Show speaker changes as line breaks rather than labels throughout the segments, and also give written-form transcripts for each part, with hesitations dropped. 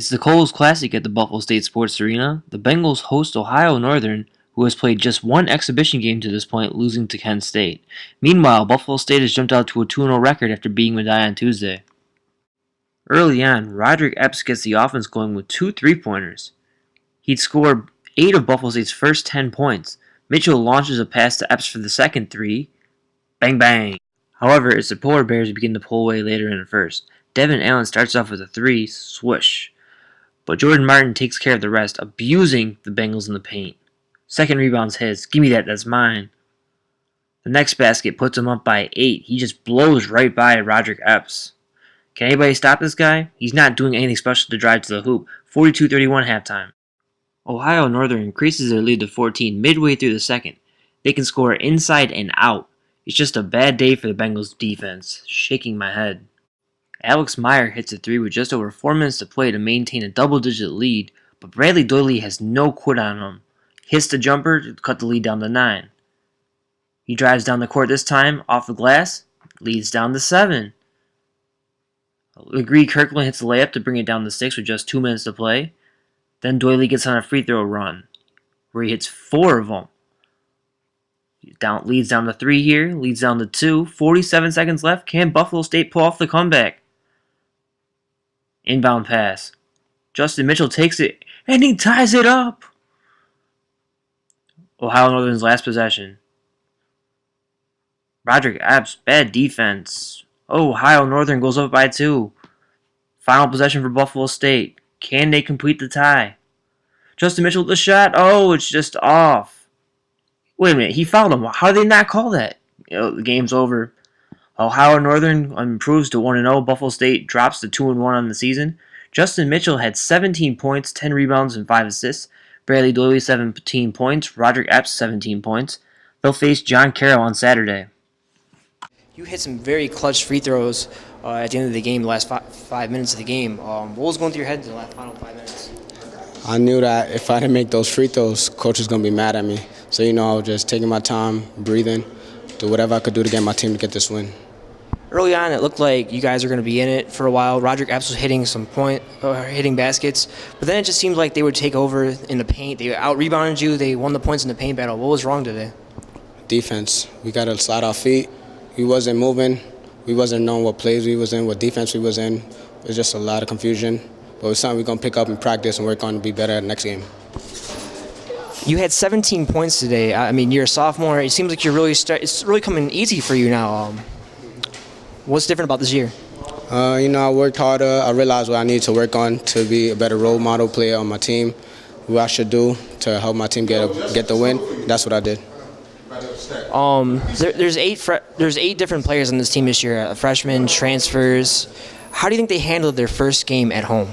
It's the Coles Classic at the Buffalo State Sports Arena. The Bengals host Ohio Northern, who has played just one exhibition game to this point, losing to Kent State. Meanwhile, Buffalo State has jumped out to a 2-0 record after beating Medina on Tuesday. Early on, Roderick Epps gets the offense going with two three-pointers. He'd scored 8 of Buffalo State's first 10 points. Mitchell launches a pass to Epps for the second three. Bang bang. However, it's the Polar Bears who begin to pull away later in the first. Devin Allen starts off with a three, swoosh. But Jordan Martin takes care of the rest, abusing the Bengals in the paint. Second rebound's his. Give me that, that's mine. The next basket puts him up by 8. He just blows right by Roderick Epps. Can anybody stop this guy? He's not doing anything special to drive to the hoop. 42-31 halftime. Ohio Northern increases their lead to 14 midway through the second. They can score inside and out. It's just a bad day for the Bengals defense. Shaking my head. Alex Meyer hits a three with just over 4 minutes to play to maintain a double-digit lead, but Bradley Doyley has no quit on him. Hits the jumper to cut the lead down to 9. He drives down the court this time, off the glass, leads down to 7. Legree Kirkland hits the layup to bring it down to 6 with just 2 minutes to play. Then Doyley gets on a free throw run, where he hits 4 of them. Leads down to 3 here, leads down to 2. 47 seconds left. Can Buffalo State pull off the comeback? Inbound pass. Justin Mitchell takes it, and he ties it up. Ohio Northern's last possession. Roderick Epps, bad defense. Ohio Northern goes up by 2. Final possession for Buffalo State. Can they complete the tie? Justin Mitchell with the shot. Oh, it's just off. Wait a minute, he fouled him. How did they not call that? The game's over. Ohio Northern improves to 1-0. Buffalo State drops to 2-1 on the season. Justin Mitchell had 17 points, 10 rebounds, and 5 assists. Bradley Doyley, 17 points. Roderick Epps, 17 points. They'll face John Carroll on Saturday. You hit some very clutch free throws at the end of the game, the last 5 minutes of the game. What was going through your head in the final 5 minutes?
I knew that if I didn't make those free throws, coach was going to be mad at me. So, I was just taking my time, breathing, do whatever I could do to get my team to get this win.
Early on, it looked like you guys are going to be in it for a while. Roderick Epps was hitting baskets, but then it just seemed like they would take over in the paint. They out-rebounded you. They won the points in the paint battle. What was wrong today?
Defense. We got to slide our feet. We wasn't moving. We wasn't knowing what plays we was in, what defense we was in. It was just a lot of confusion. But it's something we're going to pick up in practice and work on to be better at the next game.
You had 17 points today. I mean, you're a sophomore. It seems like it's really coming easy for you now. What's different about this year?
I worked harder. I realized what I need to work on to be a better role model player on my team, what I should do to help my team get the win. That's what I did.
There's 8 different players on this team this year, freshmen, transfers. How do you think they handled their first game at home?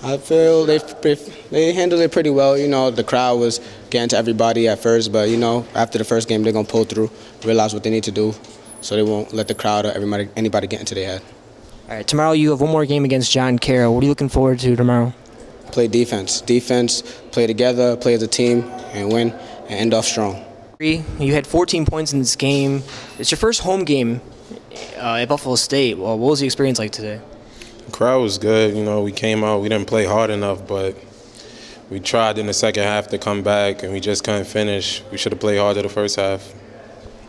I feel they handled it pretty well. The crowd was getting to everybody at first, but, after the first game, they're going to pull through, realize what they need to do, so they won't let the crowd or anybody get into their head.
All right, tomorrow you have one more game against John Carroll. What are you looking forward to tomorrow?
Play defense. Defense, play together, play as a team, and win, and end off strong.
You had 14 points in this game. It's your first home game at Buffalo State. Well, what was the experience like today?
The crowd was good. We came out. We didn't play hard enough, but we tried in the second half to come back, and we just couldn't finish. We should have played harder the first half.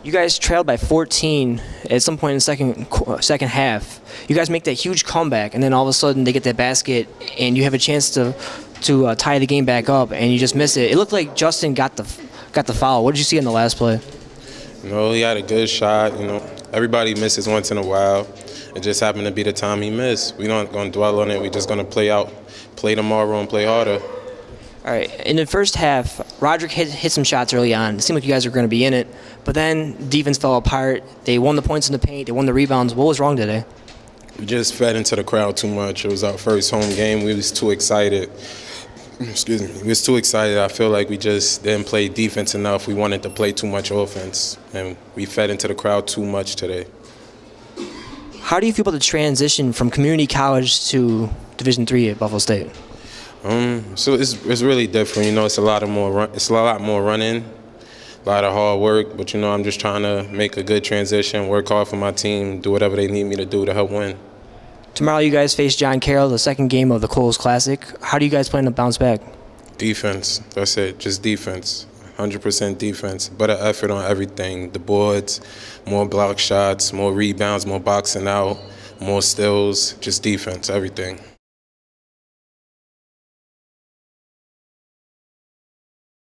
You guys trailed by 14 at some point in the second half. You guys make that huge comeback, and then all of a sudden they get that basket, and you have a chance to tie the game back up, and you just miss it. It looked like Justin got the foul. What did you see in the last play?
He had a good shot. Everybody misses once in a while. It just happened to be the time he missed. We're not going to dwell on it. We're just going to play tomorrow and play harder.
All right. In the first half, Roderick hit some shots early on. It seemed like you guys were going to be in it, but then defense fell apart. They won the points in the paint. They won the rebounds. What was wrong today?
We just fed into the crowd too much. It was our first home game. We was too excited. Excuse me. We was too excited. I feel like we just didn't play defense enough. We wanted to play too much offense, and we fed into the crowd too much today.
How do you feel about the transition from community college to Division III at Buffalo State?
So it's really different. It's a lot more running, a lot of hard work. But I'm just trying to make a good transition, work hard for my team, do whatever they need me to do to help win.
Tomorrow you guys face John Carroll, the second game of the Coles Classic. How do you guys plan to bounce back?
Defense. That's it. Just defense. 100% defense. Better effort on everything. The boards, more block shots, more rebounds, more boxing out, more steals. Just defense. Everything.